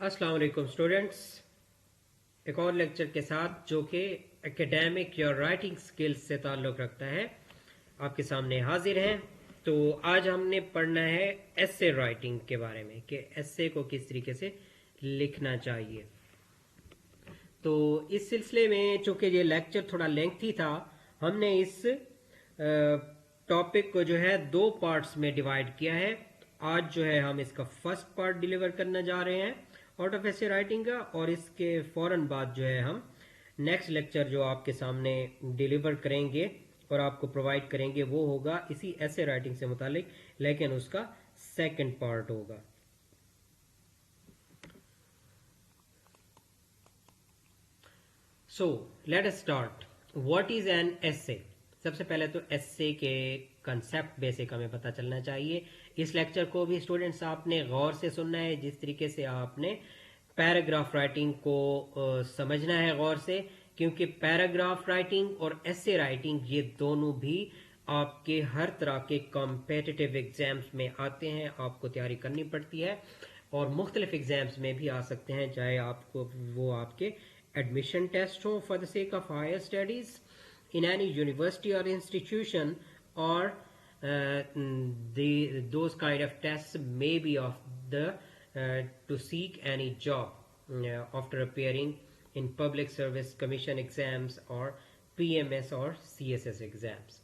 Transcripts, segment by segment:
अस्सलाम वालेकुम स्टूडेंट्स, एक और लेक्चर के साथ जो कि एकेडमिक या राइटिंग स्किल्स से ताल्लुक़ रखता है आपके सामने हाजिर हैं। तो आज हमने पढ़ना है एसे राइटिंग के बारे में कि एसे को किस तरीके से लिखना चाहिए। तो इस सिलसिले में चूँकि ये लेक्चर थोड़ा लेंथी था, हमने इस टॉपिक को जो है दो पार्ट्स में डिवाइड किया है। आज जो है हम इसका फर्स्ट पार्ट डिलीवर करने जा रहे हैं आउट ऑफ ऐसे राइटिंग का, और इसके फ़ौरन बाद जो है हम नेक्स्ट लेक्चर जो आपके सामने डिलीवर करेंगे और आपको प्रोवाइड करेंगे वो होगा इसी ऐसे राइटिंग से मुतालिक, लेकिन उसका सेकंड पार्ट होगा। So let us start. What is an essay? सबसे पहले तो एसे के कंसेप्ट बेसिक हमें पता चलना चाहिए। इस लेक्चर को भी स्टूडेंट्स आपने गौर से सुनना है, जिस तरीके से आपने पैराग्राफ राइटिंग को समझना है गौर से, क्योंकि पैराग्राफ राइटिंग और एसे राइटिंग ये दोनों भी आपके हर तरह के कॉम्पिटिटिव एग्जाम्स में आते हैं, आपको तैयारी करनी पड़ती है और मुख्तलिफ एग्जाम्स में भी आ सकते हैं, चाहे आपको वो आपके एडमिशन टेस्ट हो for the sake of higher studies in any university or institution, or those kind of tests may be of the to seek any job after appearing in public service commission exams or PMS or CSS exams.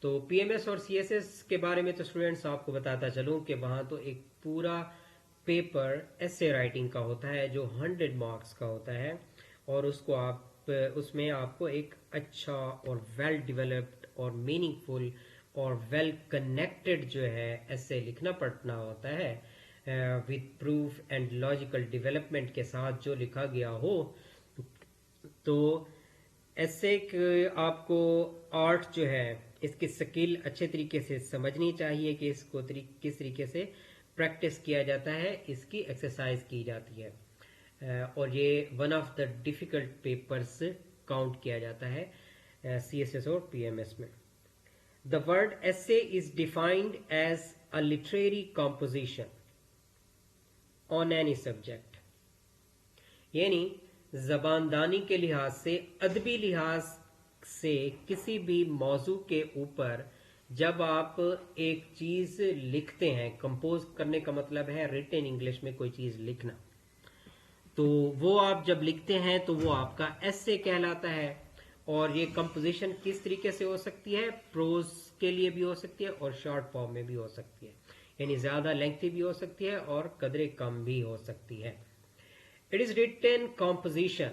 तो PMS और CSS के बारे में तो students आपको बताता चलूँ कि वहाँ तो एक पूरा पेपर एसे राइटिंग का होता है जो 100 मार्क्स का होता है, और उसको आप उसमें आपको एक अच्छा और वेल डेवलप्ड और मीनिंगफुल और वेल कनेक्टेड जो है ऐसे लिखना पड़ना होता है, with proof and logical development के साथ जो लिखा गया हो। तो ऐसे आपको आर्ट जो है इसकी स्किल अच्छे तरीके से समझनी चाहिए कि इसको किस तरीके से प्रैक्टिस किया जाता है, इसकी एक्सरसाइज की जाती है, और ये one of the difficult papers count किया जाता है CSS और PMS में। The word essay is defined as a literary composition on any subject, यानी जबानदानी के लिहाज से, अदबी लिहाज से किसी भी मौजू के ऊपर जब आप एक चीज लिखते हैं, कंपोज करने का मतलब है रिटन इंग्लिश में कोई चीज लिखना, तो वो आप जब लिखते हैं तो वो आपका एसे कहलाता है। और ये कंपोजिशन किस तरीके से हो सकती है? प्रोज के लिए भी हो सकती है और शॉर्ट फॉर्म में भी हो सकती है, यानी ज्यादा लेंथी भी हो सकती है और कदरे कम भी हो सकती है। It is written composition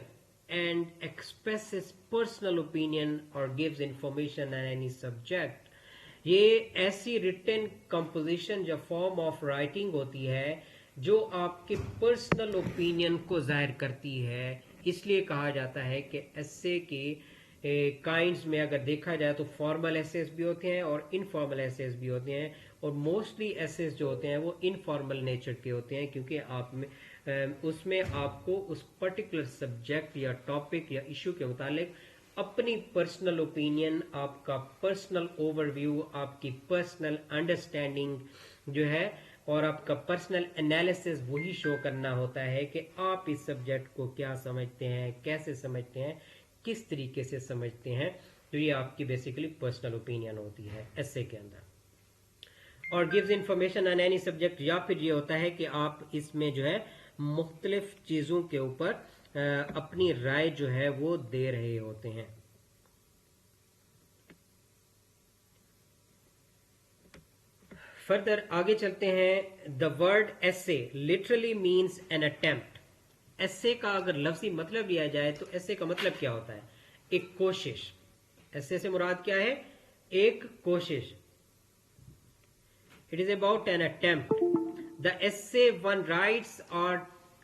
and expresses personal opinion और gives information on any subject. ये ऐसी रिटन कंपोजिशन जो फॉर्म ऑफ राइटिंग होती है जो आपके पर्सनल ओपिनियन को जाहिर करती है, इसलिए कहा जाता है कि एसे के काइंड्स में अगर देखा जाए तो फॉर्मल एसेस भी होते हैं और इनफॉर्मल एसेस भी होते हैं, और मोस्टली एसेस जो होते हैं वो इनफॉर्मल नेचर के होते हैं, क्योंकि आप में उसमें आपको उस पर्टिकुलर सब्जेक्ट या टॉपिक या इशू के मुतालिक अपनी पर्सनल ओपिनियन, आपका पर्सनल ओवरव्यू, आपकी पर्सनल अंडरस्टैंडिंग जो है और आपका पर्सनल एनालिसिस वही शो करना होता है कि आप इस सब्जेक्ट को क्या समझते हैं, कैसे समझते हैं, किस तरीके से समझते हैं। तो ये आपकी बेसिकली पर्सनल ओपिनियन होती है एसे के अंदर। और gives information on any subject, या फिर ये होता है कि आप इसमें जो है मुख्तलिफ चीज़ों के ऊपर अपनी राय जो है वो दे रहे होते हैं। फर्दर आगे चलते हैं। The word essay literally means an attempt. Essay का अगर लफ्जी मतलब लिया जाए तो एसे का मतलब क्या होता है? एक कोशिश। एसे से मुराद क्या है? एक कोशिश। It is about an attempt. The essay one writes are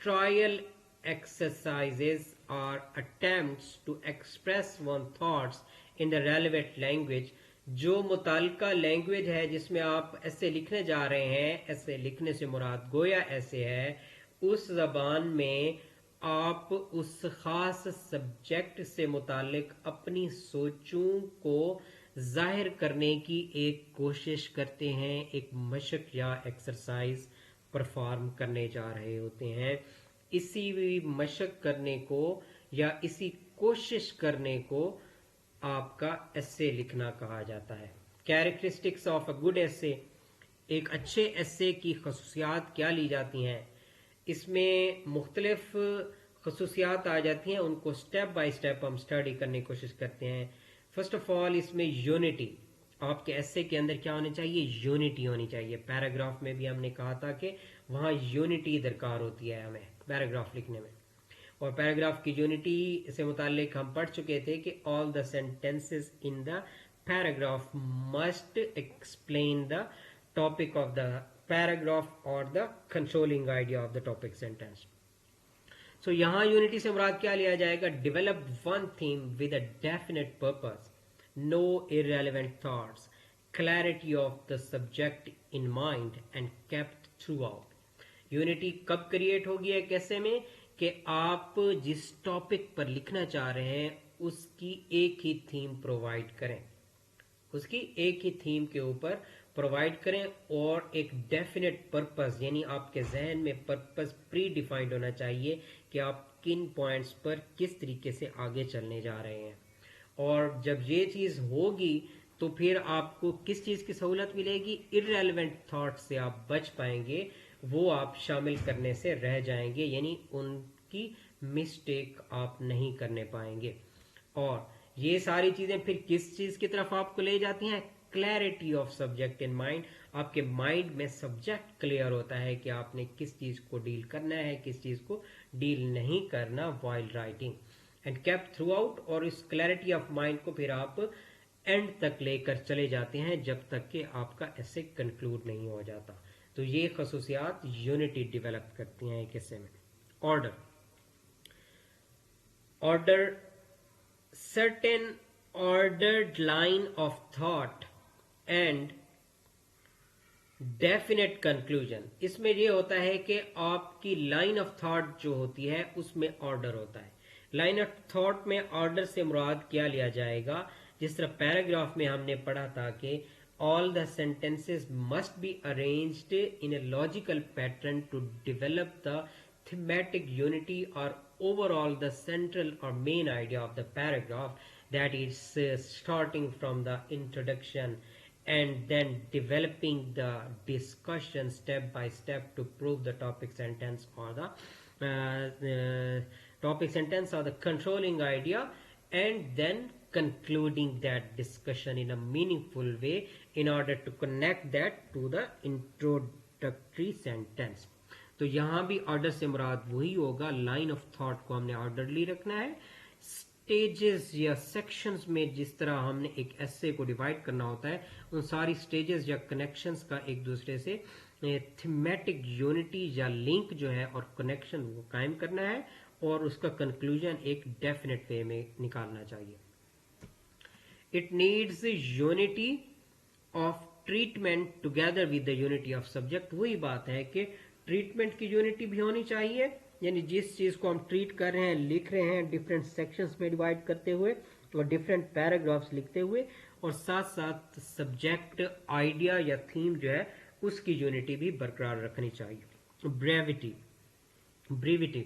trial exercises or attempts to express one thoughts in the relevant language. जो मुताल्लिका लैंग्वेज है जिसमें आप ऐसे लिखने जा रहे हैं, ऐसे लिखने से मुराद गोया ऐसे है, उस जबान में आप उस खास सब्जेक्ट से मुतालिक अपनी सोचों को जाहिर करने की एक कोशिश करते हैं, एक मशक या एक्सरसाइज परफॉर्म करने जा रहे होते हैं। इसी भी मशक करने को या इसी कोशिश करने को आपका एसे लिखना कहा जाता है। कैरेक्टरिस्टिक्स ऑफ अ गुड एसे, एक अच्छे एसे की खसूसियात क्या ली जाती हैं? इसमें मुख्तलिफ खसूसियात आ जाती हैं, उनको स्टेप बाय स्टेप हम स्टडी करने की कोशिश करते हैं। फर्स्ट ऑफ ऑल इसमें यूनिटी, आपके एसे के अंदर क्या होनी चाहिए? यूनिटी होनी चाहिए। पैराग्राफ में भी हमने कहा था कि वहाँ यूनिटी दरकार होती है हमें पैराग्राफ लिखने में, और पैराग्राफ की यूनिटी से मुतालिक हम पढ़ चुके थे कि all the sentences in the paragraph must explain the topic of the paragraph और the controlling idea of the topic sentence. So यहाँ यूनिटी से मुराद क्या लिया जाएगा? Develop one theme with a definite purpose, no irrelevant thoughts, clarity of the subject in mind and kept throughout. Unity कब create होगी है कैसे में? कि आप जिस टॉपिक पर लिखना चाह रहे हैं उसकी एक ही थीम प्रोवाइड करें, उसकी एक ही थीम के ऊपर प्रोवाइड करें, और एक डेफिनेट पर्पस, यानी आपके जहन में पर्पस प्री डिफाइंड होना चाहिए कि आप किन पॉइंट्स पर किस तरीके से आगे चलने जा रहे हैं। और जब ये चीज़ होगी तो फिर आपको किस चीज़ की सहूलत मिलेगी? इररेलेवेंट थॉट से आप बच पाएंगे, वो आप शामिल करने से रह जाएंगे, यानी उनकी मिस्टेक आप नहीं करने पाएंगे। और ये सारी चीजें फिर किस चीज की तरफ आपको ले जाती हैं? Clarity of subject in mind, आपके माइंड में सब्जेक्ट क्लियर होता है कि आपने किस चीज को डील करना है, किस चीज को डील नहीं करना while writing, and kept through out. और इस क्लैरिटी ऑफ माइंड को फिर आप एंड तक लेकर चले जाते हैं जब तक कि आपका ऐसे कंक्लूड नहीं हो जाता। तो ये खसूसियात यूनिटी डेवलप करती हैं एक ऐसे में। Order, order certain ordered line of thought and definite conclusion। इसमें ये होता है कि आपकी लाइन ऑफ थॉट जो होती है उसमें ऑर्डर होता है। लाइन ऑफ थॉट में ऑर्डर से मुराद क्या लिया जाएगा? जिस तरह पैराग्राफ में हमने पढ़ा था कि all the sentences must be arranged in a logical pattern to develop the thematic unity or overall the central or main idea of the paragraph, that is starting from the introduction and then developing the discussion step by step to prove the topic sentence or the topic sentence or the controlling idea, and then concluding that discussion in a meaningful way in order to connect that to the introductory sentence। तो यहाँ भी order से मुराद वही होगा, line of thought को हमने orderly रखना है। स्टेजेस या सेक्शंस में जिस तरह हमने एक एसे को डिवाइड करना होता है, उन सारी स्टेजेस या कनेक्शंस का एक दूसरे से थीमेटिक यूनिटी या लिंक जो है और कनेक्शन वो कायम करना है, और उसका कंक्लूजन एक डेफिनेट वे में निकालना चाहिए। It needs unity of treatment together with the unity of subject. वही बात है कि ट्रीटमेंट की यूनिटी भी होनी चाहिए, यानी जिस चीज को हम ट्रीट कर रहे हैं, लिख रहे हैं, डिफरेंट सेक्शंस में डिवाइड करते हुए और डिफरेंट पैराग्राफ्स लिखते हुए, और साथ साथ सब्जेक्ट आइडिया या थीम जो है उसकी यूनिटी भी बरकरार रखनी चाहिए। Brevity, brevity,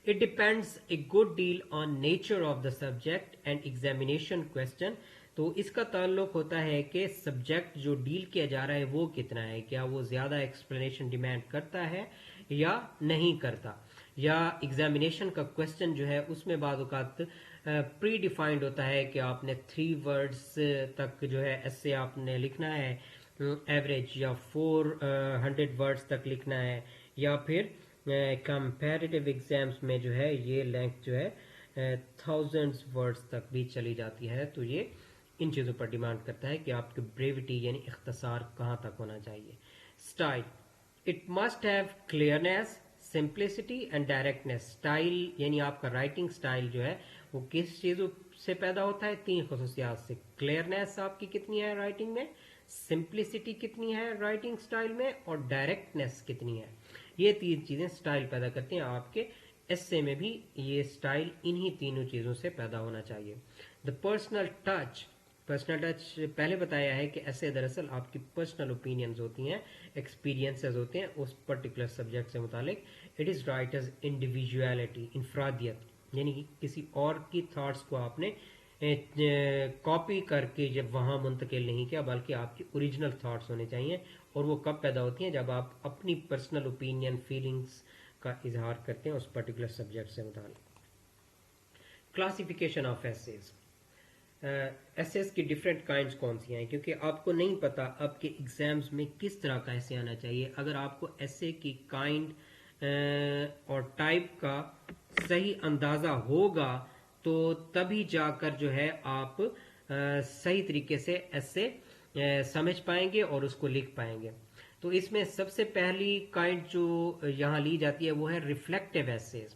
it depends a good deal on nature of the subject and examination question. तो इसका ताल्लुक होता है कि सब्जेक्ट जो डील किया जा रहा है वो कितना है, क्या वो ज़्यादा एक्सप्लेनेशन डिमांड करता है या नहीं करता, या एग्जामिनेशन का क्वेश्चन जो है उसमें बाद औक़ात प्री डिफाइंड होता है कि आपने 3 वर्ड्स तक जो है ऐसे आपने लिखना है एवरेज, या 400 वर्ड्स तक लिखना है, या फिर कंपैरेटिव एग्जाम्स में जो है ये लेंथ जो है थाउजेंड्स वर्ड्स तक भी चली जाती है। तो ये इन चीज़ों पर डिमांड करता है कि आपकी ब्रेविटी यानी इख्तसार कहाँ तक होना चाहिए। Style, it must have clearness, simplicity and directness. Style यानी आपका राइटिंग स्टाइल जो है वो किस चीज़ों से पैदा होता है? 3 खसूसियात से। क्लियरनेस आपकी कितनी है राइटिंग में, सिंप्लिसिटी कितनी है राइटिंग स्टाइल में, और डायरेक्टनेस कितनी है। ये 3 चीज़ें स्टाइल पैदा करती हैं। आपके एसे में भी ये स्टाइल इन्हीं तीनों चीज़ों से पैदा होना चाहिए। The personal touch, personal touch पहले बताया है कि ऐसे दरअसल आपकी पर्सनल ओपिनियंस होती हैं, एक्सपीरियंसेस होते हैं उस पर्टिकुलर सब्जेक्ट से मुतालिक. It is right as individuality, इनफरादियत, यानी कि किसी और की थॉट्स को आपने कॉपी करके जब वहाँ मुंतकिल नहीं किया, बल्कि आपकी ओरिजिनल थॉट्स होने चाहिए. और वो कब पैदा होती हैं? जब आप अपनी पर्सनल ओपिनियन, फीलिंग्स का इजहार करते हैं उस पर्टिकुलर सब्जेक्ट से मुतालिक. Classification of essays. एसेस की डिफरेंट काइंड्स कौन सी हैं, क्योंकि आपको नहीं पता आपके एग्जाम्स में किस तरह का ऐसे आना चाहिए. अगर आपको ऐसे की काइंड और टाइप का सही अंदाज़ा होगा तो तभी जाकर जो है आप सही तरीके से ऐसे समझ पाएंगे और उसको लिख पाएंगे. तो इसमें सबसे पहली काइंड जो यहाँ ली जाती है वो है reflective essays.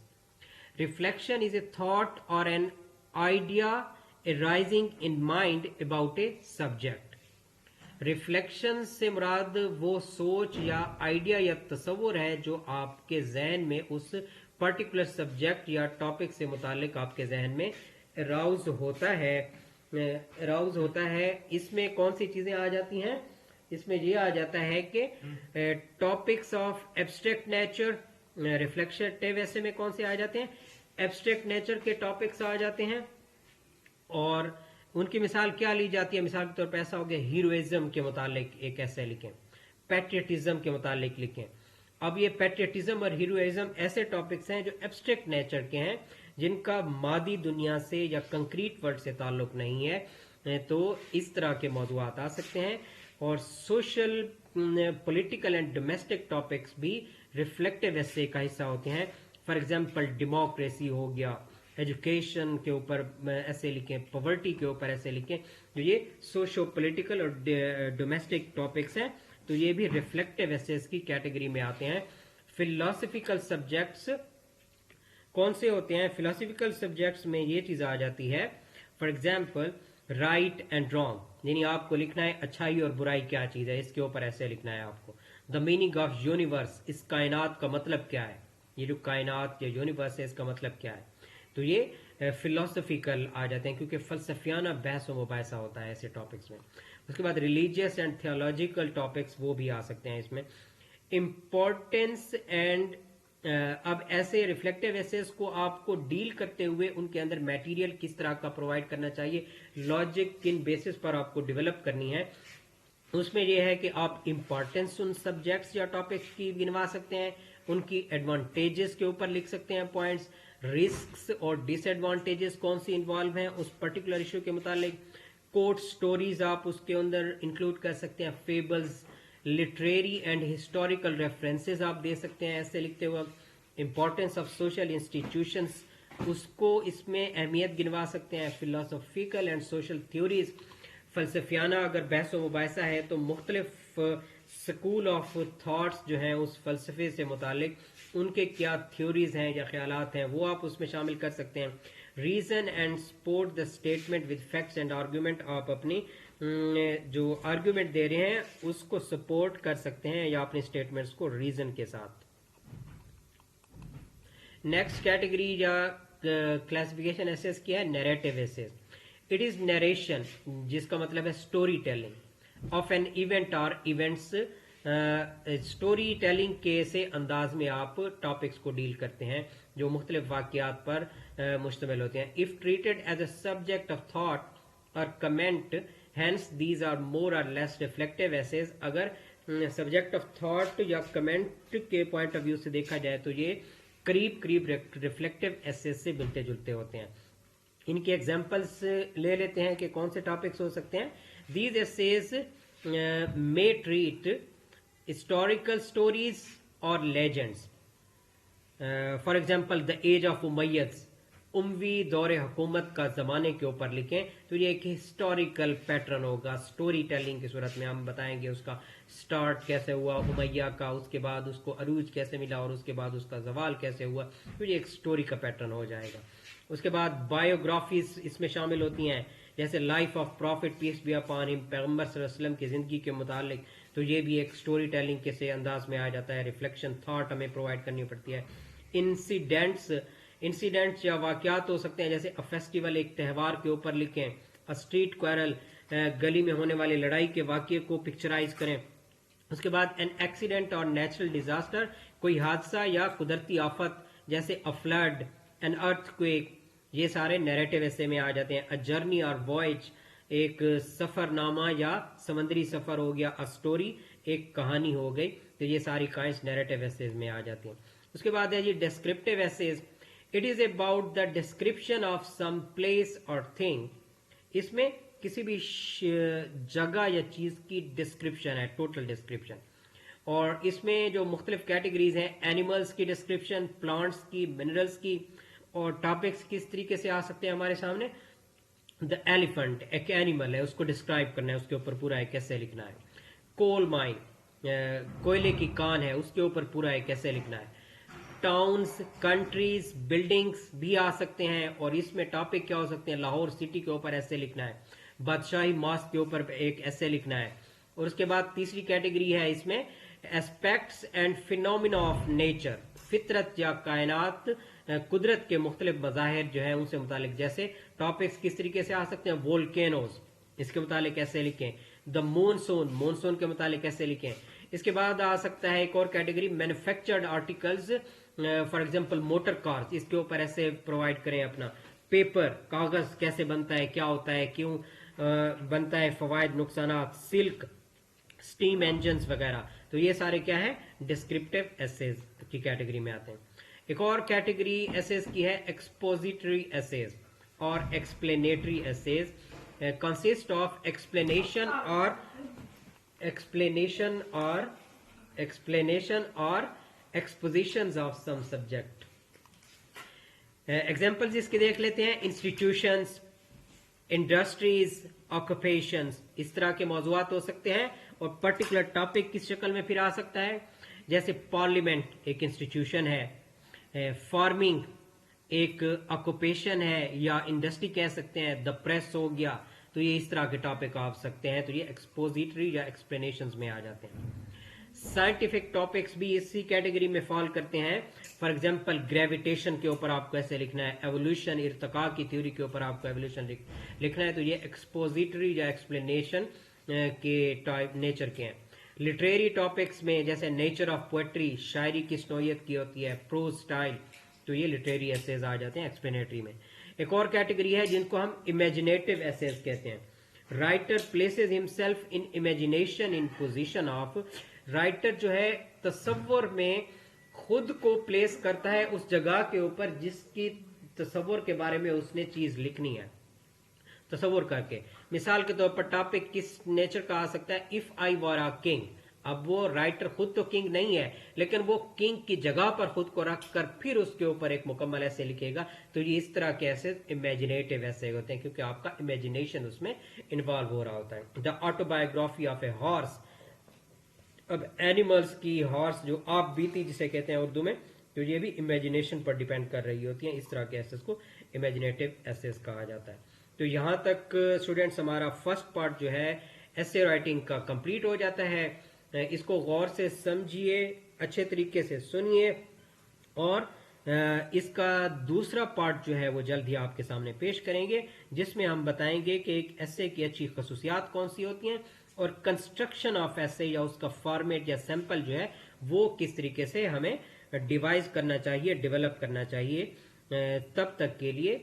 Reflection is a thought or an idea arising in mind about a subject. Reflection से मुराद वो सोच या आइडिया या तसव्वुर है जो आपके जहन में उस पर्टिकुलर सब्जेक्ट या टॉपिक से मुतालिक आपके जहन में अराउज होता है. इसमें कौन सी चीजें आ जाती हैं? इसमें ये आ जाता है कि topics of abstract nature. Reflective ऐसे में कौन से आ जाते हैं? एब्स्ट्रैक्ट नेचर के टॉपिक्स आ जाते हैं. और उनकी मिसाल क्या ली जाती है? मिसाल के तौर पर ऐसा हो गया, हीरोइज्म के मुतालिक एक ऐसे लिखें, पैट्रियटिज्म के मुतालिक लिखें. अब ये पैट्रियटिज्म और हीरोइज्म ऐसे टॉपिक्स हैं जो एब्स्ट्रैक्ट नेचर के हैं, जिनका मादी दुनिया से या कंक्रीट वर्ल्ड से ताल्लुक नहीं है. तो इस तरह के मौज़ूआत आ सकते हैं. और social, political and domestic topics भी रिफ्लेक्टिव एसे का हिस्सा होते हैं. फॉर एग्जांपल डेमोक्रेसी हो गया, एजुकेशन के ऊपर ऐसे लिखें, पॉवर्टी के ऊपर ऐसे लिखें. तो ये सोशो पॉलिटिकल और डोमेस्टिक टॉपिक्स हैं, तो ये भी रिफ्लेक्टिव एसेस की कैटेगरी में आते हैं. फिलोसफिकल सब्जेक्ट्स कौन से होते हैं? फिलोसफिकल सब्जेक्ट्स में ये चीज़ आ जाती है, for example right and wrong, यानी आपको लिखना है अच्छाई और बुराई क्या चीज़ है, इसके ऊपर ऐसे लिखना है आपको. द मीनिंग ऑफ यूनिवर्स, इस कायनात का मतलब क्या है, ये जो कायनात या यूनिवर्स है इसका मतलब क्या है. तो ये फिलोसफिकल आ जाते हैं, क्योंकि फलसफियाना बहस व मुबाहिसा होता है ऐसे टॉपिक्स में. उसके बाद रिलीजियस एंड थियोलॉजिकल टॉपिक्स वो भी आ सकते हैं इसमें. इम्पोर्टेंस एंड अब ऐसे रिफ्लेक्टिव एसेस को आपको डील करते हुए उनके अंदर मटेरियल किस तरह का प्रोवाइड करना चाहिए, लॉजिक किन बेसिस पर आपको डेवलप करनी है. उसमें यह है कि आप इम्पोर्टेंस उन सब्जेक्ट्स या टॉपिक्स की गिनवा सकते हैं, उनकी एडवांटेजेस के ऊपर लिख सकते हैं पॉइंट्स, रिस्क्स और डिसएडवांटेजेस कौन सी इन्वॉल्व हैं उस पर्टिकुलर इशू के मुतालिक. कोट स्टोरीज आप उसके अंदर इंक्लूड कर सकते हैं, fables, literary and historical references आप दे सकते हैं ऐसे लिखते हुए. इंपॉर्टेंस ऑफ सोशल इंस्टीट्यूशंस, उसको इसमें अहमियत गिनवा सकते हैं. फिलोसफिकल एंड सोशल थ्योरीज, फलसफियाना अगर बहस व मुबाहिसा है तो मुख्तलिफ स्कूल ऑफ थॉट्स जो हैं उस फलसफे से मुतालिक उनके क्या थ्योरीज हैं या ख्यालात हैं वो आप उसमें शामिल कर सकते हैं. Reason and support the statement with facts and argument, आप अपनी जो आर्ग्यूमेंट दे रहे हैं उसको सपोर्ट कर सकते हैं या अपने स्टेटमेंट्स को रीजन के साथ. नेक्स्ट कैटेगरी या क्लासिफिकेशन एसेस क्या है? Narrative essays. It is narration, जिसका मतलब है story telling of an event और इवेंट्स. स्टोरी टेलिंग के से अंदाज में आप टॉपिक्स को डील करते हैं जो मुख्तलिफ वाक़यात पर मुश्तमिल होते हैं. If treated as a subject of thought or comment, hence these are more or less reflective essays. अगर सब्जेक्ट ऑफ थॉट या कमेंट के पॉइंट ऑफ व्यू से देखा जाए तो ये करीब करीब रिफ्लेक्टिव एसेज से मिलते जुलते होते हैं. इनके एग्जाम्पल्स ले लेते हैं कि कौन से टॉपिक्स हो सकते हैं. These essays may treat historical stories और legends. For example the age of Umayyads, उमवी दौर हुकूमत का ज़माने के ऊपर लिखें तो ये एक हिस्टोरिकल पैटर्न होगा. स्टोरी टेलिंग की सूरत में हम बताएंगे उसका स्टार्ट कैसे हुआ उमैया का, उसके बाद उसको अरूज कैसे मिला और उसके बाद उसका जवाल कैसे हुआ. तो ये एक स्टोरी का पैटर्न हो जाएगा. उसके बाद बायोग्राफीज इसमें शामिल होती हैं, जैसे life of prophet peace be upon him, पैगंबर सल्लल्लाहु अलैहि वसल्लम की ज़िंदगी के मुतालिक. तो ये भी एक स्टोरी टेलिंग के से अंदाज में आ जाता है. रिफ्लेक्शन थॉट हमें प्रोवाइड करनी पड़ती है. इंसिडेंट्स या वाक़यात हो सकते हैं, जैसे अ फेस्टिवल, एक त्यौहार के ऊपर लिखें. अ स्ट्रीट क्वारल, गली में होने वाली लड़ाई के वाक़ये को पिक्चराइज करें। उसके बाद एन एक्सीडेंट और नेचुरल डिजास्टर, कोई हादसा या कुदरती आफत जैसे अ फ्लड, एन अर्थक्वेक, ये सारे नैरेटिव ऐसे में आ जाते हैं। अ जर्नी और वॉयज, एक सफरनामा या समंदरी सफर हो गया। अ स्टोरी, एक कहानी हो गई। तो ये सारी काइंड्स नैरेटिव एसेज में आ जाती हैं। उसके बाद है जी descriptive essays. It is about the description of some place और थिंग। इसमें किसी भी जगह या चीज की डिस्क्रिप्शन है, टोटल डिस्क्रिप्शन। और इसमें जो मुख्तलिफ कैटेगरीज हैं, एनिमल्स की डिस्क्रिप्शन, प्लांट्स की, मिनरल्स की। और टॉपिक्स किस तरीके से आ सकते हैं हमारे सामने। द एलिफेंट एक एनिमल है, उसको डिस्क्राइब करना है, उसके ऊपर पूरा एक कैसे लिखना है। कोल माइन, कोयले की कान है, उसके ऊपर पूरा एक कैसे लिखना है। टाउन्स, कंट्रीज, बिल्डिंग्स भी आ सकते हैं। और इसमें टॉपिक क्या हो सकते हैं, लाहौर सिटी के ऊपर ऐसे लिखना है, बादशाही मॉस्क के ऊपर एक ऐसे लिखना है। और उसके बाद तीसरी कैटेगरी है इसमें aspects and phenomena of nature, फितरत या कायनात, कुदरत के मुख्तलिफ मज़ाहिर जो है उनसे मुतालिक। जैसे टॉपिक्स किस तरीके से आ सकते हैं, वोल्केनोज, इसके मुतालिक कैसे लिखें। द मॉनसून, मॉनसून के मुतालिक कैसे लिखें। इसके बाद आ सकता है एक और category manufactured articles, for example motor cars, इसके ऊपर ऐसे प्रोवाइड करें अपना। पेपर, कागज कैसे बनता है, क्या होता है, क्यों बनता है, फवायद नुकसानात। सिल्क, स्टीम इंजन्स वगैरह। तो ये सारे क्या है, डिस्क्रिप्टिव एसेज की कैटेगरी में आते हैं। एक और कैटेगरी एसेज की है एक्सपोजिटरी एसेज और explanatory essays. Consist of explanation और expositions of some subject. Examples इसके देख लेते हैं। इंस्टीट्यूशंस, इंडस्ट्रीज, ऑक्यूपेशंस, इस तरह के मौजूआत हो सकते हैं। और पर्टिकुलर टॉपिक किस शक्ल में फिर आ सकता है, जैसे पार्लियामेंट एक इंस्टीट्यूशन है, फार्मिंग एक ऑक्यूपेशन है या इंडस्ट्री कह सकते हैं, द प्रेस हो गया। तो ये इस तरह के टॉपिक आ सकते हैं। तो ये एक्सपोजिटरी या एक्सप्लेनेशंस में आ जाते हैं। साइंटिफिक टॉपिक्स भी इसी कैटेगरी में फॉल करते हैं। फॉर एग्जांपल ग्रेविटेशन के ऊपर आपको ऐसे लिखना है, एवोल्यूशन, इर्तिका की थ्योरी के ऊपर आपको एवोल्यूशन लिखना है। तो ये एक्सपोजिटरी या एक्सप्लेनेशन के टाइप नेचर के हैं। लिटरेरी टॉपिक्स में जैसे नेचर ऑफ पोएट्री, शायरी किस नौयत की होती है, प्रोज स्टाइल, तो ये लिटरेरी एसेज आ जाते हैं एक्सप्लेनेटरी में। एक और कैटेगरी है जिनको हम इमेजिनेटिव एसेज कहते हैं। Writer places himself in imagination in position of, writer जो है तसव्वुर में खुद को प्लेस करता है उस जगह के ऊपर जिसकी तसव्वुर के बारे में उसने चीज लिखनी है, तसव्वुर करके। मिसाल के तौर पर टॉपिक किस नेचर का आ सकता है, if I were a king. अब वो राइटर खुद तो किंग नहीं है, लेकिन वो किंग की जगह पर खुद को रख कर फिर उसके ऊपर एक मुकम्मल ऐसे लिखेगा। तो ये इस तरह के ऐसे इमेजिनेटिव ऐसे होते हैं, क्योंकि आपका इमेजिनेशन उसमें इन्वॉल्व हो रहा होता है। The autobiography of a horse, अब एनिमल्स की, हॉर्स जो आप बीती जिसे कहते हैं उर्दू में, तो ये भी इमेजिनेशन पर डिपेंड कर रही होती हैं। इस तरह के एसेस को इमेजिनेटिव एसेस कहा जाता है। तो यहाँ तक स्टूडेंट्स हमारा फर्स्ट पार्ट जो है एसे राइटिंग का कंप्लीट हो जाता है। इसको गौर से समझिए, अच्छे तरीके से सुनिए, और इसका दूसरा पार्ट जो है वो जल्द ही आपके सामने पेश करेंगे, जिसमें हम बताएंगे कि एक एसे की अच्छी खसूसियात कौन सी होती हैं और कंस्ट्रक्शन ऑफ एसे या उसका फॉर्मेट या सैंपल जो है वो किस तरीके से हमें डिवाइस करना चाहिए, डेवलप करना चाहिए। तब तक के लिए